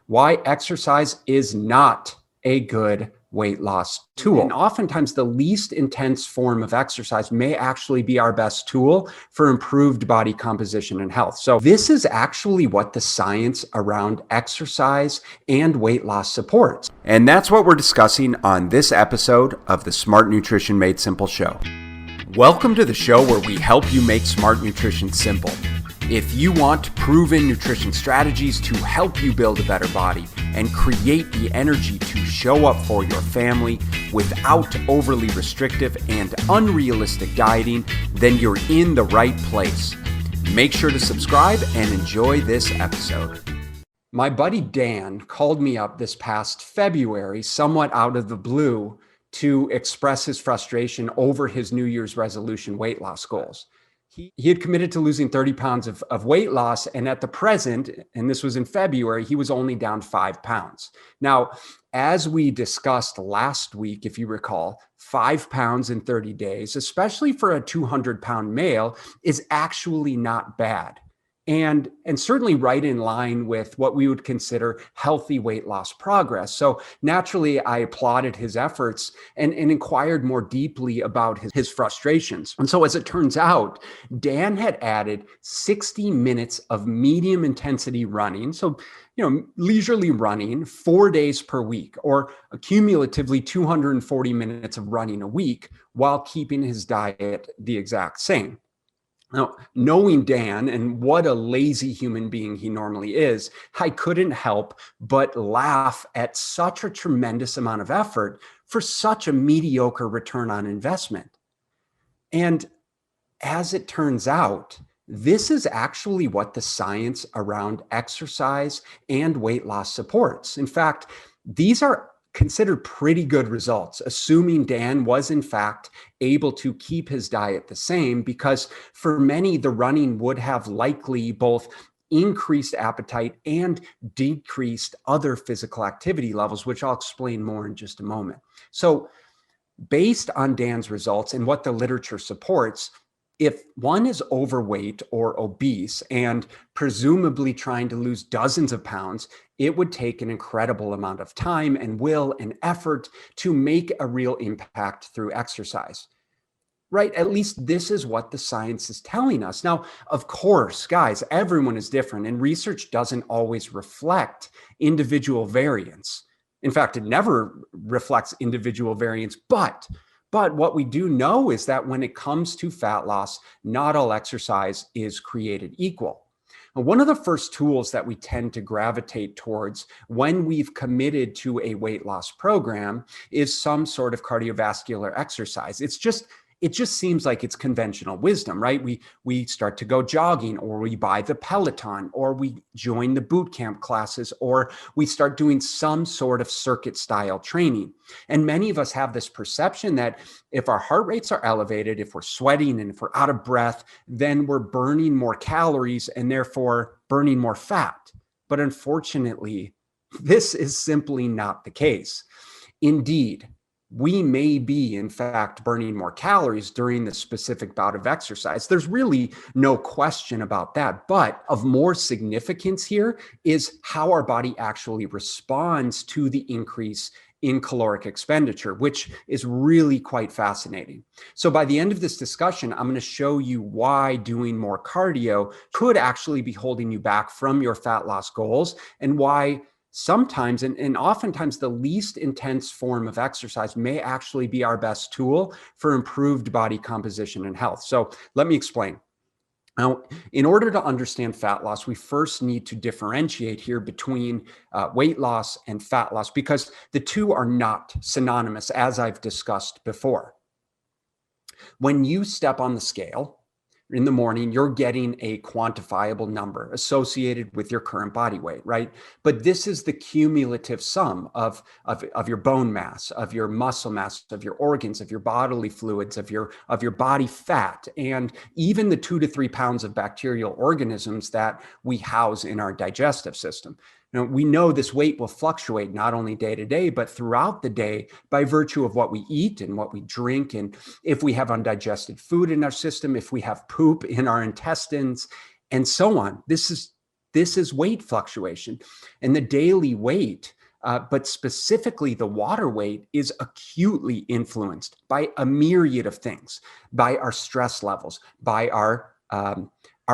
why exercise is not a good weight loss tool. And oftentimes the least intense form of exercise may actually be our best tool for improved body composition and health. So this is actually what the science around exercise and weight loss supports. And that's what we're discussing on this episode of the Smart Nutrition Made Simple show. Welcome to the show where we help you make smart nutrition simple. If you want proven nutrition strategies to help you build a better body and create the energy to show up for your family without overly restrictive and unrealistic dieting, then you're in the right place. Make sure to subscribe and enjoy this episode. My buddy Dan called me up this past February, somewhat out of the blue, to express his frustration over his New Year's resolution weight loss goals. He had committed to losing 30 pounds of weight loss, and at the present, and this was in February, he was only down 5 pounds. Now, as we discussed last week, if you recall, 5 pounds in 30 days, especially for a 200-pound male, is actually not bad. And certainly right in line with what we would consider healthy weight loss progress. So naturally, I applauded his efforts and inquired more deeply about his frustrations. And so as it turns out, Dan had added 60 minutes of medium intensity running. So, leisurely running 4 days per week, or cumulatively 240 minutes of running a week, while keeping his diet the exact same. Now, knowing Dan and what a lazy human being he normally is, I couldn't help but laugh at such a tremendous amount of effort for such a mediocre return on investment. And as it turns out, this is actually what the science around exercise and weight loss supports. In fact, these are considered pretty good results, assuming Dan was in fact able to keep his diet the same, because for many, the running would have likely both increased appetite and decreased other physical activity levels, which I'll explain more in just a moment. So based on Dan's results and what the literature supports, if one is overweight or obese and presumably trying to lose dozens of pounds, it would take an incredible amount of time and will and effort to make a real impact through exercise. Right? At least this is what the science is telling us. Now, of course, guys, everyone is different, and research doesn't always reflect individual variance. In fact, it never reflects individual variance, but what we do know is that when it comes to fat loss, not all exercise is created equal. Now, one of the first tools that we tend to gravitate towards when we've committed to a weight loss program is some sort of cardiovascular exercise. It just seems like it's conventional wisdom, right? We start to go jogging, or we buy the Peloton, or we join the boot camp classes, or we start doing some sort of circuit style training. And many of us have this perception that if our heart rates are elevated, if we're sweating and if we're out of breath, then we're burning more calories and therefore burning more fat. But unfortunately, this is simply not the case. Indeed, we may be, in fact, burning more calories during the specific bout of exercise. There's really no question about that. But of more significance here is how our body actually responds to the increase in caloric expenditure, which is really quite fascinating. So by the end of this discussion, I'm going to show you why doing more cardio could actually be holding you back from your fat loss goals, and why sometimes and oftentimes the least intense form of exercise may actually be our best tool for improved body composition and health. So let me explain. Now, in order to understand fat loss, we first need to differentiate here between weight loss and fat loss, because the two are not synonymous, as I've discussed before. When you step on the scale in the morning, you're getting a quantifiable number associated with your current body weight, right? But this is the cumulative sum of your bone mass, of your muscle mass, of your organs, of your bodily fluids, of your body fat, and even the 2 to 3 pounds of bacterial organisms that we house in our digestive system. Now, we know this weight will fluctuate not only day to day, but throughout the day by virtue of what we eat and what we drink. And if we have undigested food in our system, if we have poop in our intestines, and so on. This this is weight fluctuation. And the daily weight, but specifically the water weight, is acutely influenced by a myriad of things, by our stress levels, by our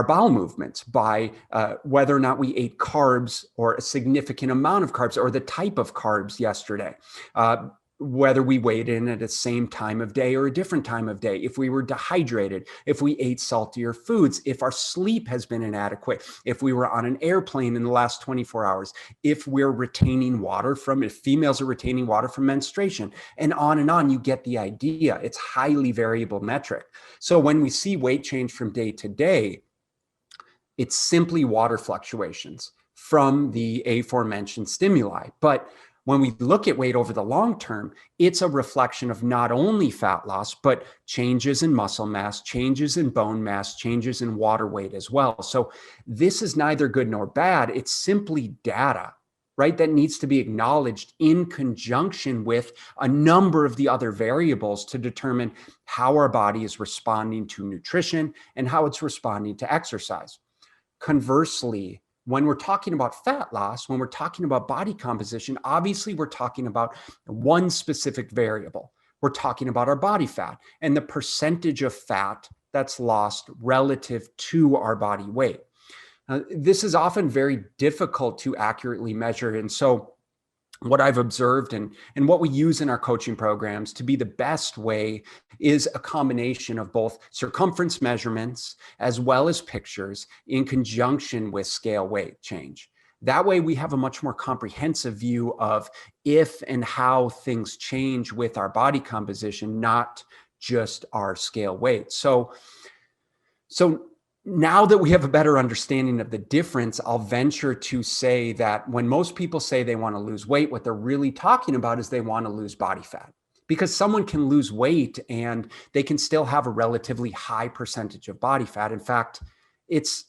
bowel movements, by whether or not we ate carbs or a significant amount of carbs or the type of carbs yesterday, whether we weighed in at the same time of day or a different time of day, if we were dehydrated, if we ate saltier foods, if our sleep has been inadequate, if we were on an airplane in the last 24 hours, if we're retaining water if females are retaining water from menstruation, and on, you get the idea. It's highly variable metric. So when we see weight change from day to day, it's simply water fluctuations from the aforementioned stimuli. But when we look at weight over the long term, it's a reflection of not only fat loss, but changes in muscle mass, changes in bone mass, changes in water weight as well. So this is neither good nor bad. It's simply data, right, that needs to be acknowledged in conjunction with a number of the other variables to determine how our body is responding to nutrition and how it's responding to exercise. Conversely, when we're talking about fat loss, when we're talking about body composition, obviously we're talking about one specific variable. We're talking about our body fat and the percentage of fat that's lost relative to our body weight. This is often very difficult to accurately measure. And so what I've observed and what we use in our coaching programs to be the best way is a combination of both circumference measurements as well as pictures in conjunction with scale weight change. That way we have a much more comprehensive view of if and how things change with our body composition, not just our scale weight. So now that we have a better understanding of the difference, I'll venture to say that when most people say they want to lose weight, what they're really talking about is they want to lose body fat. Because someone can lose weight and they can still have a relatively high percentage of body fat. In fact, it's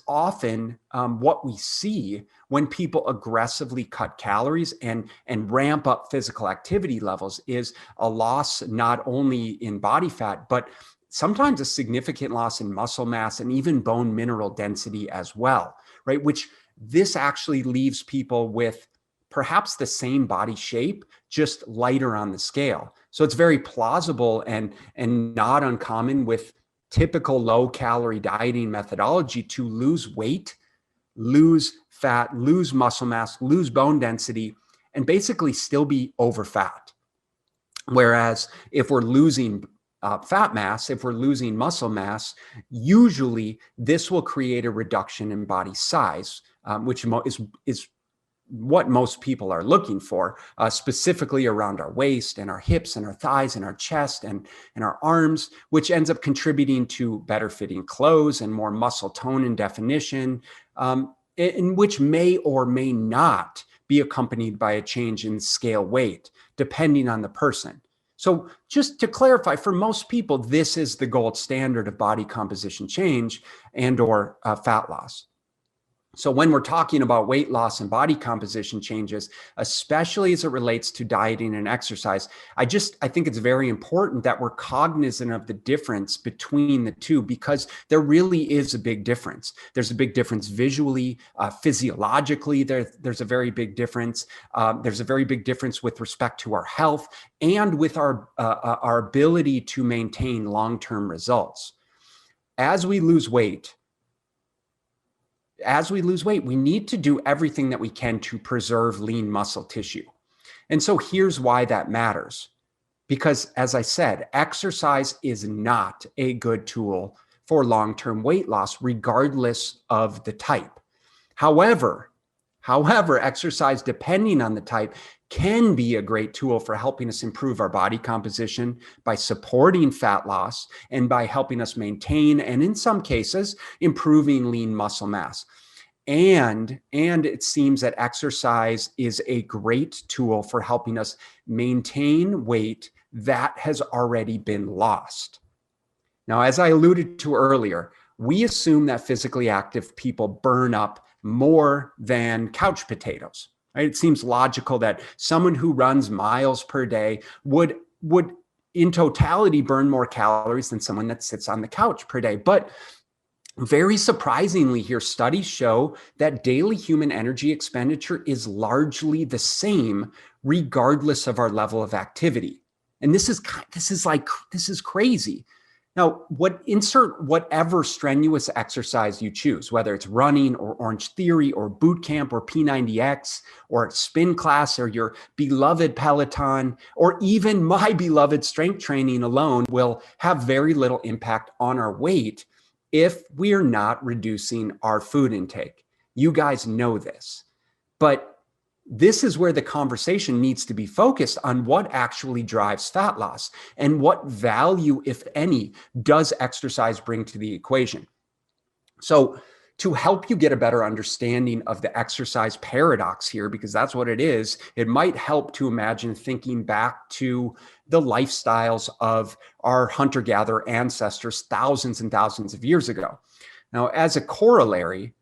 often what we see when people aggressively cut calories and ramp up physical activity levels is a loss not only in body fat, but sometimes a significant loss in muscle mass and even bone mineral density as well, right? Which this actually leaves people with perhaps the same body shape, just lighter on the scale. So it's very plausible and not uncommon with typical low calorie dieting methodology to lose weight, lose fat, lose muscle mass, lose bone density, and basically still be over fat. Whereas if we're losing fat mass, if we're losing muscle mass, usually this will create a reduction in body size, which is what most people are looking for, specifically around our waist and our hips and our thighs and our chest and our arms, which ends up contributing to better fitting clothes and more muscle tone and definition, in which may or may not be accompanied by a change in scale weight, depending on the person. So just to clarify, for most people, this is the gold standard of body composition change and or fat loss. So when we're talking about weight loss and body composition changes, especially as it relates to dieting and exercise, I think it's very important that we're cognizant of the difference between the two, because there really is a big difference. There's a big difference visually, physiologically, there's a very big difference. There's a very big difference with respect to our health and with our ability to maintain long-term results. As we lose weight, we need to do everything that we can to preserve lean muscle tissue. And so here's why that matters. Because as I said, exercise is not a good tool for long-term weight loss, regardless of the type. However, exercise, depending on the type, can be a great tool for helping us improve our body composition by supporting fat loss and by helping us maintain, and in some cases, improving lean muscle mass. And it seems that exercise is a great tool for helping us maintain weight that has already been lost. Now, as I alluded to earlier, we assume that physically active people burn up more than couch potatoes. Right? It seems logical that someone who runs miles per day would in totality burn more calories than someone that sits on the couch per day. But Very surprisingly here, studies show that daily human energy expenditure is largely the same regardless of our level of activity. And this is crazy. Now, insert whatever strenuous exercise you choose, whether it's running or Orange Theory or boot camp or P90X or spin class or your beloved Peloton, or even my beloved strength training alone will have very little impact on our weight if we are not reducing our food intake. You guys know this, but this is where the conversation needs to be focused on what actually drives fat loss and what value, if any, does exercise bring to the equation. So to help you get a better understanding of the exercise paradox here, because that's what it is, it might help to imagine thinking back to the lifestyles of our hunter-gatherer ancestors thousands and thousands of years ago. Now, as a corollary,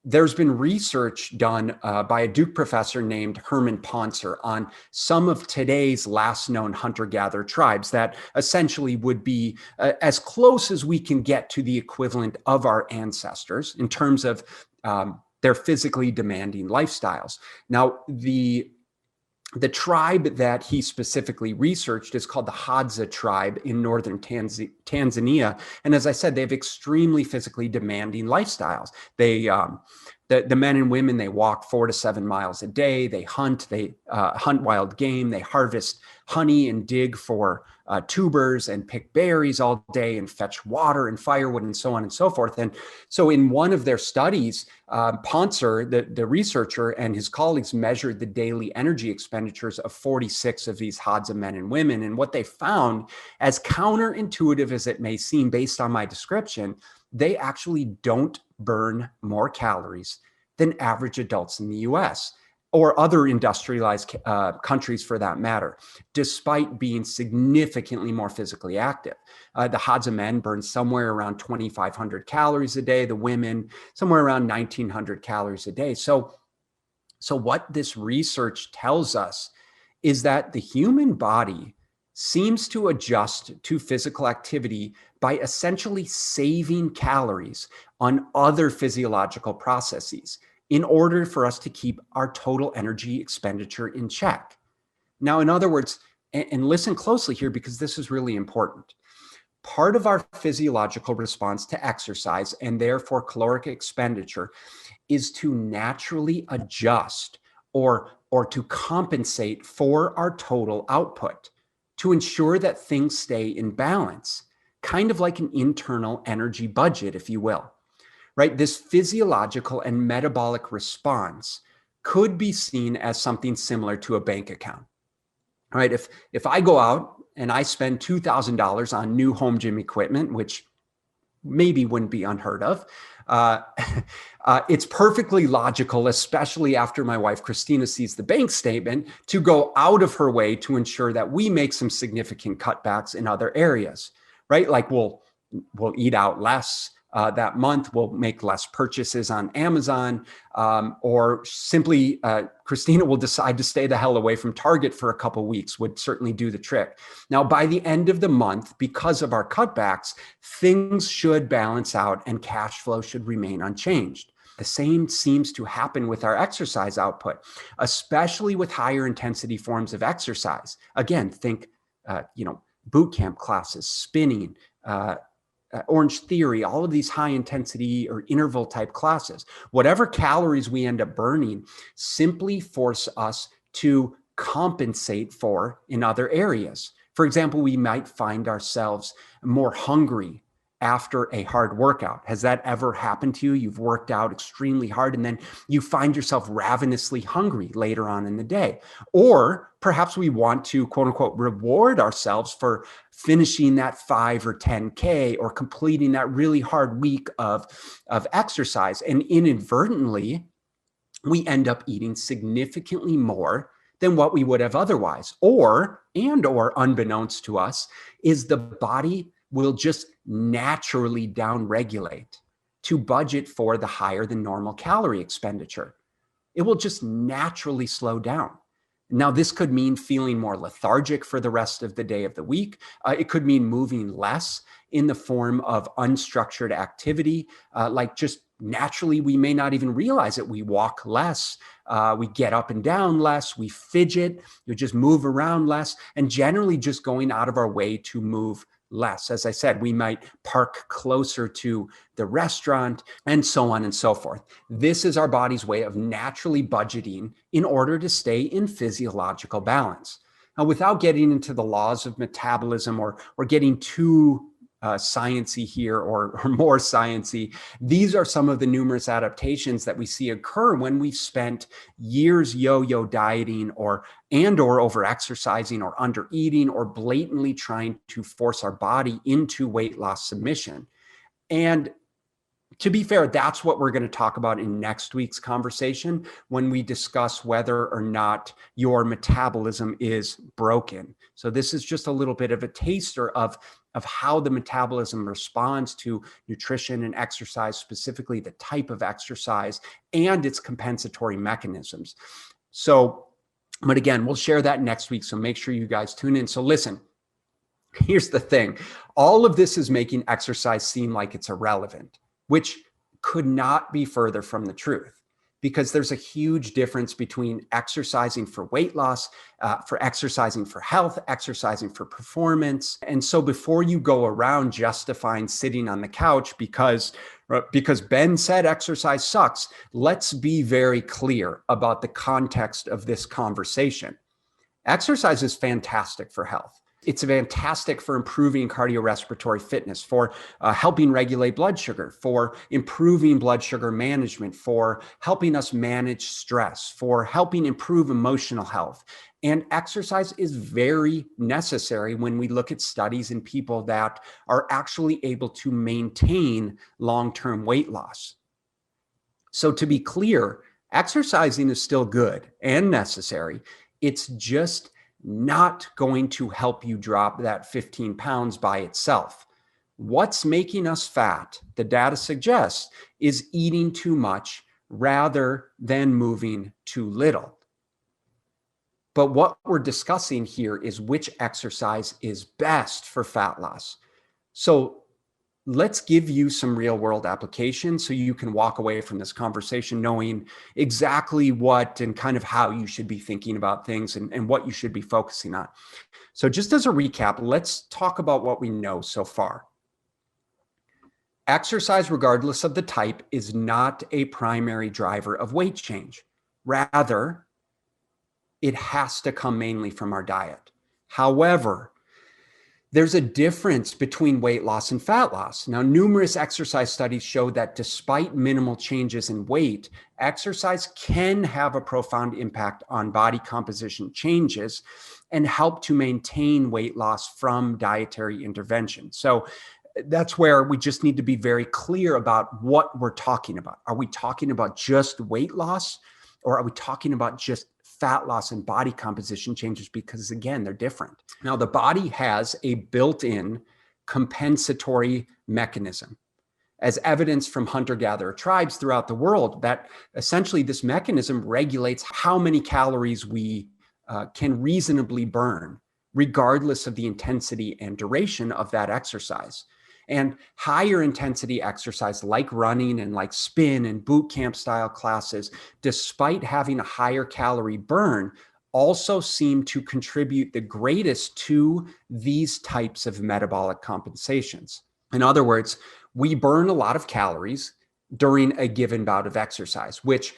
there's been research done by a Duke professor named Herman Poncer on some of today's last known hunter-gatherer tribes that essentially would be as close as we can get to the equivalent of our ancestors in terms of their physically demanding lifestyles. Now, the tribe that he specifically researched is called the Hadza tribe in northern Tanzania. And as I said, they have extremely physically demanding lifestyles. They, the men and women, they walk 4 to 7 miles a day. They hunt wild game. They harvest honey and dig for tubers and pick berries all day and fetch water and firewood and so on and so forth. And so in one of their studies, Poncer, the researcher, and his colleagues measured the daily energy expenditures of 46 of these Hadza men and women. And what they found, as counterintuitive as it may seem based on my description, they actually don't burn more calories than average adults in the US or other industrialized countries for that matter, despite being significantly more physically active. The Hadza men burn somewhere around 2,500 calories a day, the women somewhere around 1,900 calories a day. So what this research tells us is that the human body seems to adjust to physical activity by essentially saving calories on other physiological processes in order for us to keep our total energy expenditure in check. Now, in other words, and listen closely here because this is really important, part of our physiological response to exercise and therefore caloric expenditure is to naturally adjust or to compensate for our total output to ensure that things stay in balance, kind of like an internal energy budget, if you will. Right? This physiological and metabolic response could be seen as something similar to a bank account. Right? If I go out and I spend $2,000 on new home gym equipment, which maybe wouldn't be unheard of, it's perfectly logical, especially after my wife Christina sees the bank statement, to go out of her way to ensure that we make some significant cutbacks in other areas. Right? Like we'll eat out less. That month, we'll make less purchases on Amazon, or simply Christina will decide to stay the hell away from Target for a couple of weeks, would certainly do the trick. Now, by the end of the month, because of our cutbacks, things should balance out and cash flow should remain unchanged. The same seems to happen with our exercise output, especially with higher intensity forms of exercise. Again, think, boot camp classes, spinning, Orange Theory, all of these high intensity or interval type classes. Whatever calories we end up burning simply force us to compensate for in other areas. For example, we might find ourselves more hungry after a hard workout. Has that ever happened to you? You've worked out extremely hard and then you find yourself ravenously hungry later on in the day. Or perhaps we want to, quote unquote, reward ourselves for finishing that 5 or 10K or completing that really hard week of exercise. And inadvertently, we end up eating significantly more than what we would have otherwise. Or unbeknownst to us, is the body will just naturally downregulate to budget for the higher than normal calorie expenditure. It will just naturally slow down. Now, this could mean feeling more lethargic for the rest of the day of the week. It could mean moving less in the form of unstructured activity, like just naturally, we may not even realize it. We walk less, we get up and down less, we fidget, we just move around less, and generally just going out of our way to move less. As I said, we might park closer to the restaurant and so on and so forth. This is our body's way of naturally budgeting in order to stay in physiological balance. Now, without getting into the laws of metabolism or getting too sciencey here or more sciencey, these are some of the numerous adaptations that we see occur when we've spent years yo-yo dieting or over exercising or under eating or blatantly trying to force our body into weight loss submission. And to be fair, that's what we're going to talk about in next week's conversation when we discuss whether or not your metabolism is broken. So this is just a little bit of a taster of how the metabolism responds to nutrition and exercise, specifically the type of exercise and its compensatory mechanisms. So, but again, we'll share that next week. So make sure you guys tune in. So listen, here's the thing. All of this is making exercise seem like it's irrelevant, which could not be further from the truth, because there's a huge difference between exercising for weight loss, for exercising for health, exercising for performance. And so before you go around justifying sitting on the couch because Ben said exercise sucks, let's be very clear about the context of this conversation. Exercise is fantastic for health. It's fantastic for improving cardiorespiratory fitness, for helping regulate blood sugar, for improving blood sugar management, for helping us manage stress, for helping improve emotional health. And exercise is very necessary when we look at studies in people that are actually able to maintain long-term weight loss. So to be clear, exercising is still good and necessary. It's just not going to help you drop that 15 pounds by itself. What's making us fat, the data suggests, is eating too much rather than moving too little. But what we're discussing here is which exercise is best for fat loss. So let's give you some real world applications so you can walk away from this conversation knowing exactly what and kind of how you should be thinking about things and what you should be focusing on. So just as a recap, let's talk about what we know so far. Exercise, regardless of the type, is not a primary driver of weight change. Rather, it has to come mainly from our diet. However, there's a difference between weight loss and fat loss. Now, numerous exercise studies show that despite minimal changes in weight, exercise can have a profound impact on body composition changes and help to maintain weight loss from dietary intervention. So that's where we just need to be very clear about what we're talking about. Are we talking about just weight loss, or are we talking about just fat loss and body composition changes? Because again, they're different. Now, the body has a built-in compensatory mechanism, as evidenced from hunter-gatherer tribes throughout the world, that essentially this mechanism regulates how many calories we can reasonably burn, regardless of the intensity and duration of that exercise. And higher intensity exercise like running and like spin and boot camp style classes, despite having a higher calorie burn, also seem to contribute the greatest to these types of metabolic compensations. In other words, we burn a lot of calories during a given bout of exercise, which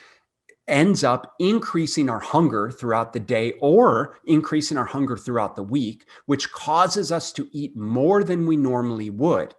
ends up increasing our hunger throughout the day or increasing our hunger throughout the week, which causes us to eat more than we normally would.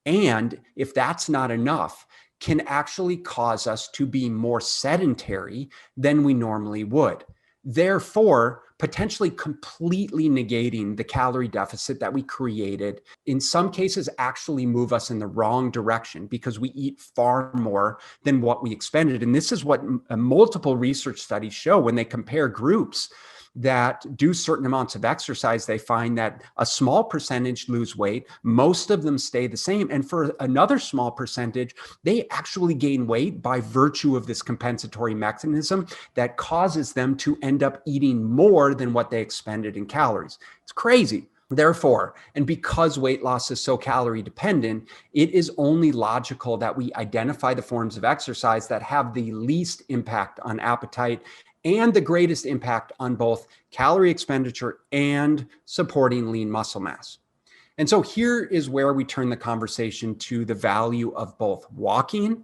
And if that's not enough, can actually cause us to be more sedentary than we normally would. Therefore, potentially completely negating the calorie deficit that we created, in some cases actually move us in the wrong direction because we eat far more than what we expended. And this is what multiple research studies show when they compare groups that do certain amounts of exercise, they find that a small percentage lose weight, most of them stay the same. And for another small percentage, they actually gain weight by virtue of this compensatory mechanism that causes them to end up eating more than what they expended in calories. It's crazy. Therefore, and because weight loss is so calorie dependent, it is only logical that we identify the forms of exercise that have the least impact on appetite and the greatest impact on both calorie expenditure and supporting lean muscle mass. And so here is where we turn the conversation to the value of both walking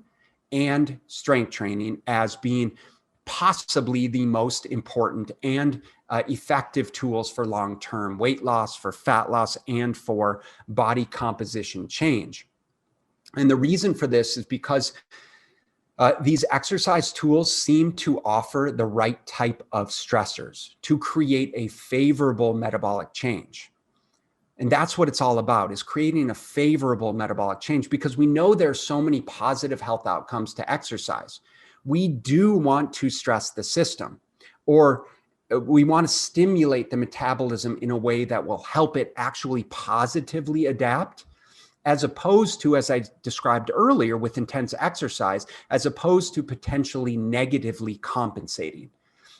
and strength training as being possibly the most important and effective tools for long-term weight loss, for fat loss, and for body composition change. And the reason for this is because these exercise tools seem to offer the right type of stressors to create a favorable metabolic change. And that's what it's all about, is creating a favorable metabolic change, because we know there's so many positive health outcomes to exercise. We do want to stress the system, or we want to stimulate the metabolism in a way that will help it actually positively adapt, as opposed to, as I described earlier, with intense exercise, as opposed to potentially negatively compensating.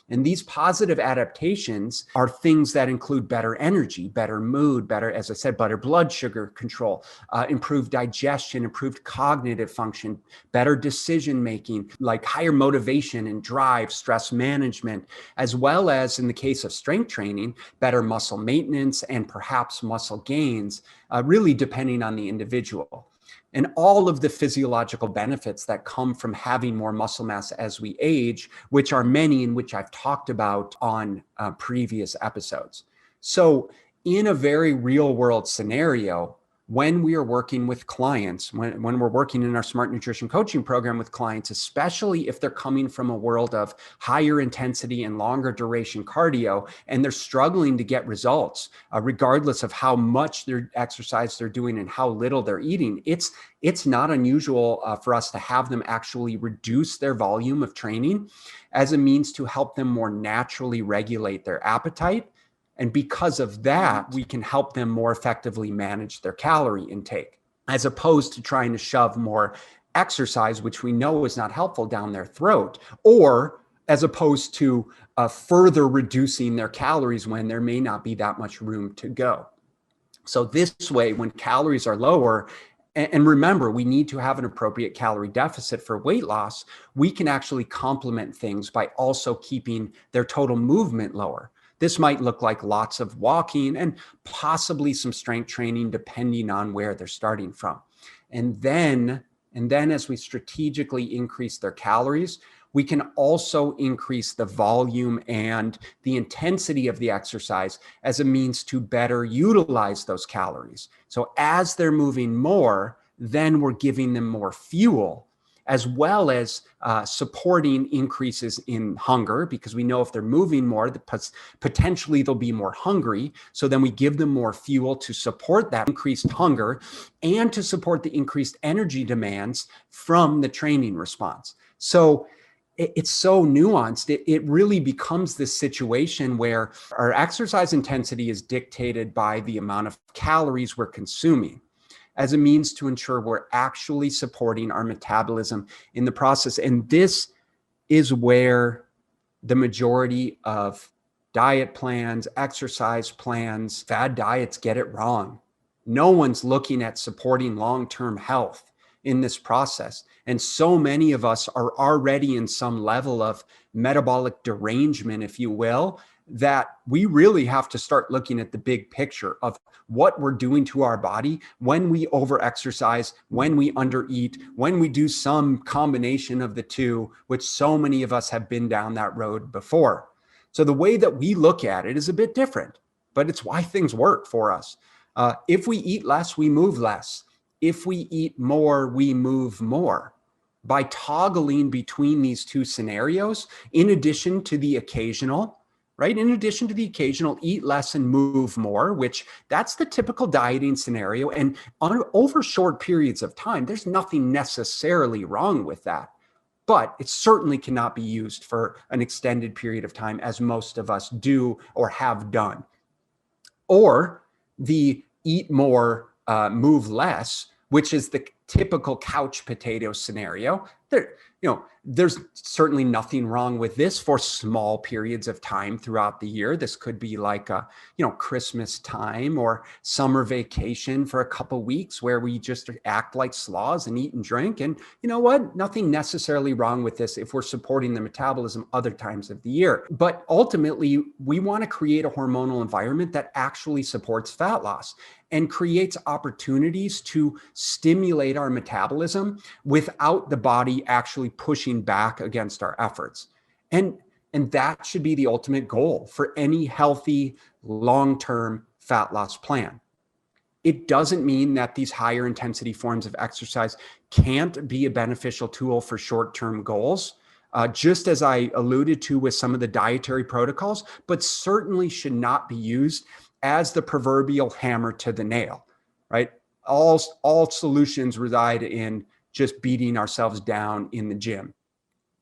And these positive adaptations are things that include better energy, better mood, better, as I said, better blood sugar control, improved digestion, improved cognitive function, better decision-making, like higher motivation and drive, stress management, as well as, in the case of strength training, better muscle maintenance and perhaps muscle gains, really depending on the individual. And all of the physiological benefits that come from having more muscle mass as we age, which are many and which I've talked about on previous episodes. So in a very real world scenario, when we are working with clients, when we're working in our Smart Nutrition Coaching program with clients, especially if they're coming from a world of higher intensity and longer duration cardio, and they're struggling to get results, regardless of how much their exercise they're doing and how little they're eating, it's not unusual for us to have them actually reduce their volume of training as a means to help them more naturally regulate their appetite. And because of that, we can help them more effectively manage their calorie intake, as opposed to trying to shove more exercise, which we know is not helpful, down their throat, or as opposed to further reducing their calories when there may not be that much room to go. So this way, when calories are lower, and remember, we need to have an appropriate calorie deficit for weight loss, we can actually complement things by also keeping their total movement lower. This might look like lots of walking and possibly some strength training, depending on where they're starting from. And then as we strategically increase their calories, we can also increase the volume and the intensity of the exercise as a means to better utilize those calories. So as they're moving more, then we're giving them more fuel, as well as supporting increases in hunger, because we know if they're moving more, potentially they'll be more hungry. So then we give them more fuel to support that increased hunger and to support the increased energy demands from the training response. So it's so nuanced. It really becomes this situation where our exercise intensity is dictated by the amount of calories we're consuming, as a means to ensure we're actually supporting our metabolism in the process. And this is where the majority of diet plans, exercise plans, fad diets get it wrong. No one's looking at supporting long-term health in this process. And so many of us are already in some level of metabolic derangement, if you will, that we really have to start looking at the big picture of what we're doing to our body when we overexercise, when we undereat, when we do some combination of the two, which so many of us have been down that road before. So the way that we look at it is a bit different, but it's why things work for us. If we eat less, we move less. If we eat more, we move more. By toggling between these two scenarios, in addition to the occasional, right? In addition to the occasional eat less and move more, which that's the typical dieting scenario. And over short periods of time, there's nothing necessarily wrong with that. but it certainly cannot be used for an extended period of time as most of us do or have done. Or the eat more, move less, which is the typical couch potato scenario. There's certainly nothing wrong with this for small periods of time throughout the year. This could be like Christmas time or summer vacation for a couple weeks where we just act like sloths and eat and drink. And you know what? Nothing necessarily wrong with this if we're supporting the metabolism other times of the year. But ultimately, we want to create a hormonal environment that actually supports fat loss and creates opportunities to stimulate our metabolism without the body actually pushing back against our efforts. And that should be the ultimate goal for any healthy, long-term fat loss plan. It doesn't mean that these higher intensity forms of exercise can't be a beneficial tool for short-term goals, just as I alluded to with some of the dietary protocols, but certainly should not be used as the proverbial hammer to the nail, right? All solutions reside in just beating ourselves down in the gym.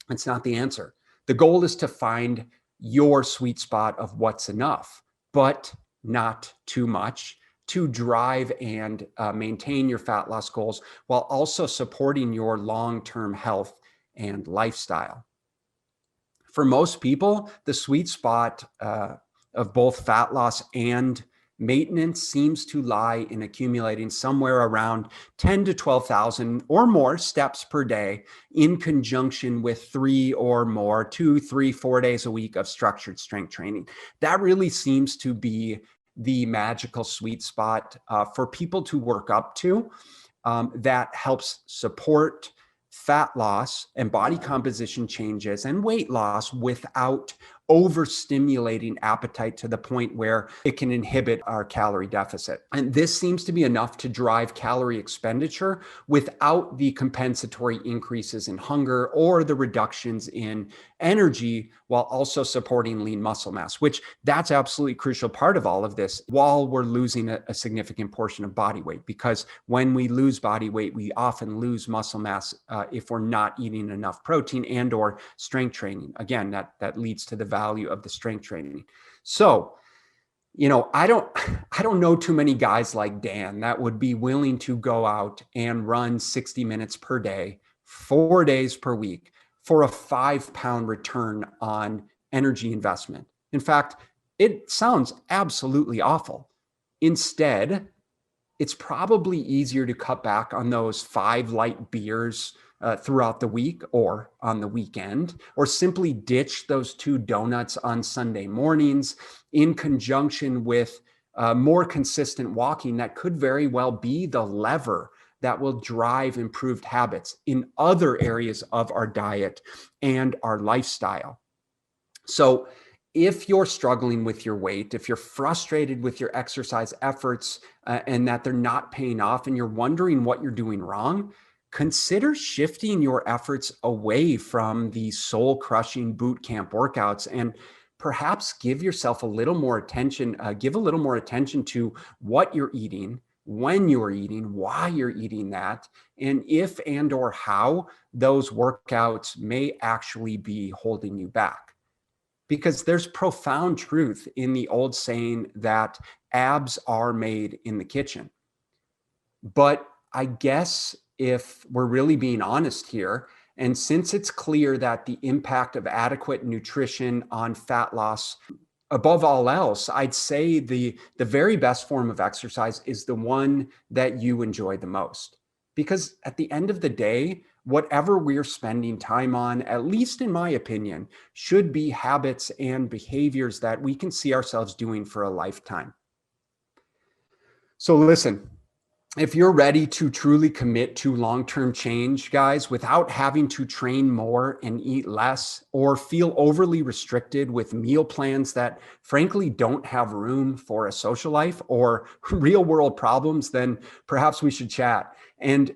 It's not the answer. The goal is to find your sweet spot of what's enough, but not too much, to drive and maintain your fat loss goals while also supporting your long-term health and lifestyle. For most people, the sweet spot of both fat loss and maintenance seems to lie in accumulating somewhere around 10 to 12,000 or more steps per day in conjunction with 3 or more, 2, 3, 4 days a week of structured strength training. That really seems to be the magical sweet spot for people to work up to, that helps support fat loss and body composition changes and weight loss without overstimulating appetite to the point where it can inhibit our calorie deficit. And this seems to be enough to drive calorie expenditure without the compensatory increases in hunger or the reductions in energy, while also supporting lean muscle mass, which that's absolutely crucial part of all of this while we're losing a significant portion of body weight. Because when we lose body weight, we often lose muscle mass if we're not eating enough protein and or strength training. Again, that leads to the value of the strength training. So, I don't know too many guys like Dan that would be willing to go out and run 60 minutes per day, 4 days per week for a 5-pound return on energy investment. In fact, it sounds absolutely awful. Instead, it's probably easier to cut back on those 5 light beers throughout the week or on the weekend, or simply ditch those 2 donuts on Sunday mornings in conjunction with more consistent walking that could very well be the lever that will drive improved habits in other areas of our diet and our lifestyle. So if you're struggling with your weight, if you're frustrated with your exercise efforts and that they're not paying off and you're wondering what you're doing wrong, consider shifting your efforts away from the soul-crushing boot camp workouts and perhaps give yourself a little more attention, give a little more attention to what you're eating, when you're eating, why you're eating that, and if and or how those workouts may actually be holding you back. Because there's profound truth in the old saying that abs are made in the kitchen. But I guess if we're really being honest here, and since it's clear that the impact of adequate nutrition on fat loss, above all else, I'd say the very best form of exercise is the one that you enjoy the most. Because at the end of the day, whatever we're spending time on, at least in my opinion, should be habits and behaviors that we can see ourselves doing for a lifetime. So listen, if you're ready to truly commit to long-term change, guys, without having to train more and eat less or feel overly restricted with meal plans that frankly don't have room for a social life or real world problems, then perhaps we should chat. And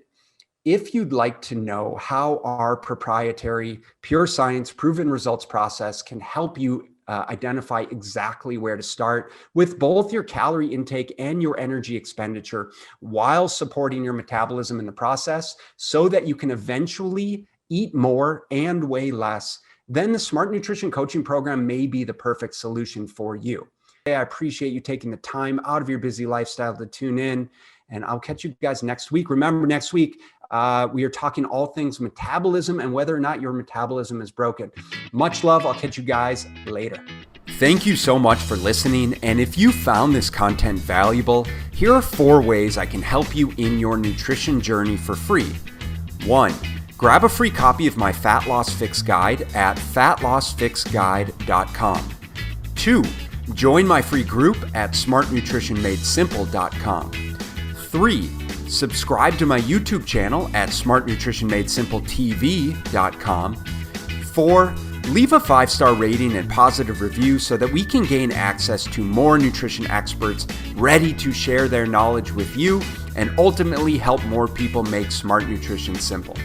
if you'd like to know how our proprietary, pure science, proven results process can help you identify exactly where to start with both your calorie intake and your energy expenditure while supporting your metabolism in the process so that you can eventually eat more, and weigh less, then the Smart Nutrition Coaching Program may be the perfect solution for you. I appreciate you taking the time out of your busy lifestyle to tune in, and I'll catch you guys next week. Remember, next week, we are talking all things metabolism and whether or not your metabolism is broken. Much love. I'll catch you guys later. Thank you so much for listening. And if you found this content valuable, here are 4 ways I can help you in your nutrition journey for free. 1. Grab a free copy of my Fat Loss Fix Guide at fatlossfixguide.com. 2. Join my free group at smartnutritionmadesimple.com. 3. Subscribe to my YouTube channel at smartnutritionmadesimple.tv.com. 4. Leave a 5-star rating and positive review so that we can gain access to more nutrition experts ready to share their knowledge with you and ultimately help more people make smart nutrition simple.